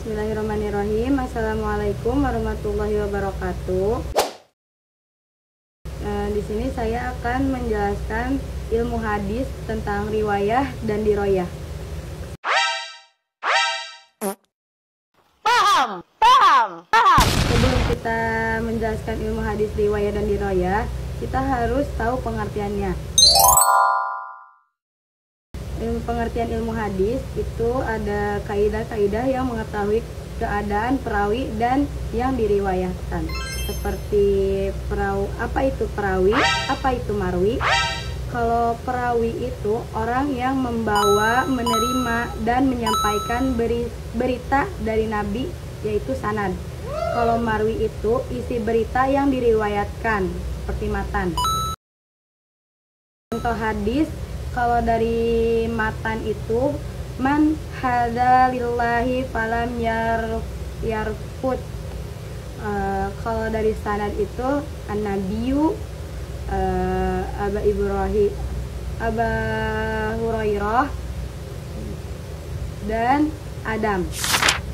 Bismillahirrahmanirrahim. Assalamualaikum warahmatullahi wabarakatuh. Di sini saya akan menjelaskan ilmu hadis tentang riwayah dan diroyah. Paham. Sebelum kita menjelaskan ilmu hadis, riwayah dan diroyah, kita harus tahu pengertiannya. Pengertian ilmu hadis itu ada kaidah-kaidah yang mengetahui keadaan perawi dan yang diriwayatkan. Seperti apa itu perawi, apa itu marwi. Kalau perawi itu orang yang membawa, menerima, dan menyampaikan berita dari Nabi, yaitu sanad. Kalau marwi itu isi berita yang diriwayatkan, seperti matan. Contoh hadis, kalau dari matan itu, man hada lillahi falam yarfut. Kalau dari sanad itu, an-nabiyyu Aba Hurairah dan Adam.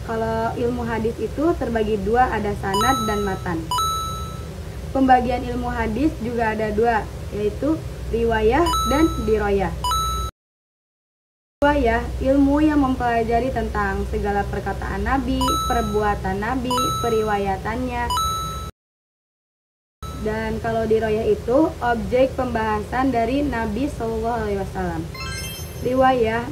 Kalau ilmu hadis itu terbagi dua, ada sanad dan matan. Pembagian ilmu hadis juga ada dua, yaitu riwayah dan diroyah. Riwayah, ilmu yang mempelajari tentang segala perkataan Nabi, perbuatan Nabi, periwayatannya. Dan kalau diroyah itu objek pembahasan dari Nabi SAW. Riwayah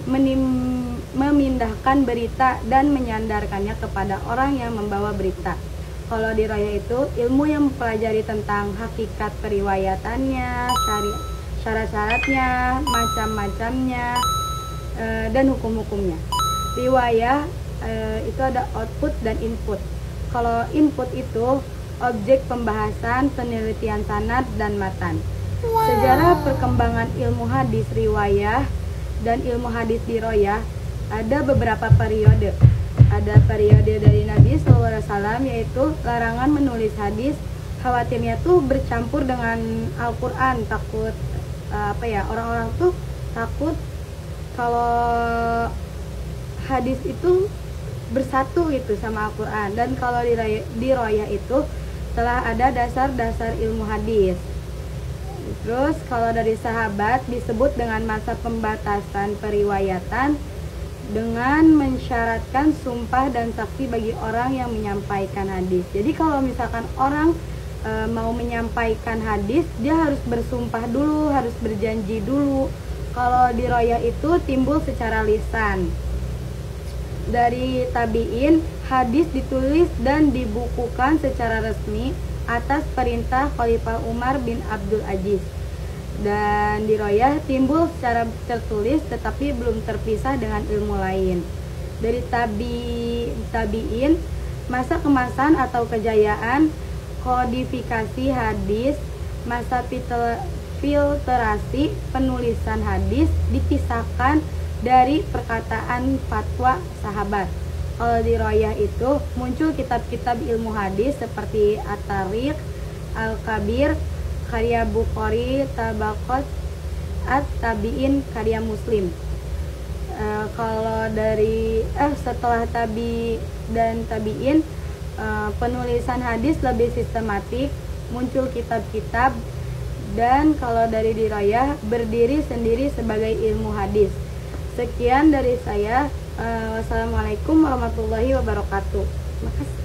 memindahkan berita dan menyandarkannya kepada orang yang membawa berita. Kalau diroyah itu ilmu yang mempelajari tentang hakikat periwayatannya, syarat-syaratnya, macam-macamnya, dan hukum-hukumnya. Riwayah itu ada output dan input. Kalau input itu objek pembahasan, penelitian sanad dan matan. Sejarah perkembangan ilmu hadis riwayah dan ilmu hadis diroyah ada beberapa periode. Ada periode dari Nabi SAW, yaitu larangan menulis hadis, khawatirnya tuh bercampur dengan Al-Quran, takut orang-orang tuh takut kalau hadis itu bersatu gitu sama Al-Quran. Dan kalau diroyah itu telah ada dasar-dasar ilmu hadis. Terus kalau dari sahabat disebut dengan masa pembatasan periwayatan dengan mensyaratkan sumpah dan saksi bagi orang yang menyampaikan hadis. Jadi kalau misalkan orang mau menyampaikan hadis, dia harus bersumpah dulu, harus berjanji dulu. Kalau diroyah itu timbul secara lisan. Dari tabi'in, hadis ditulis dan dibukukan secara resmi atas perintah Khalifah Umar bin Abdul Aziz. Dan diroyah timbul secara tertulis tetapi belum terpisah dengan ilmu lain. Dari tabi'in, masa kemasan atau kejayaan kodifikasi hadis, masa filterasi penulisan hadis dipisahkan dari perkataan fatwa sahabat. Kalau diroyah itu muncul kitab-kitab ilmu hadis seperti At-Tarikh, Al-Kabir, karya Bukhari, Tabaqat, At-Tabi'in, karya Muslim. Kalau dari setelah tabi dan tabi'in, penulisan hadis lebih sistematik, muncul kitab-kitab. Dan kalau dari diroyah berdiri sendiri sebagai ilmu hadis. Sekian dari saya. Wassalamualaikum warahmatullahi wabarakatuh. Makasih.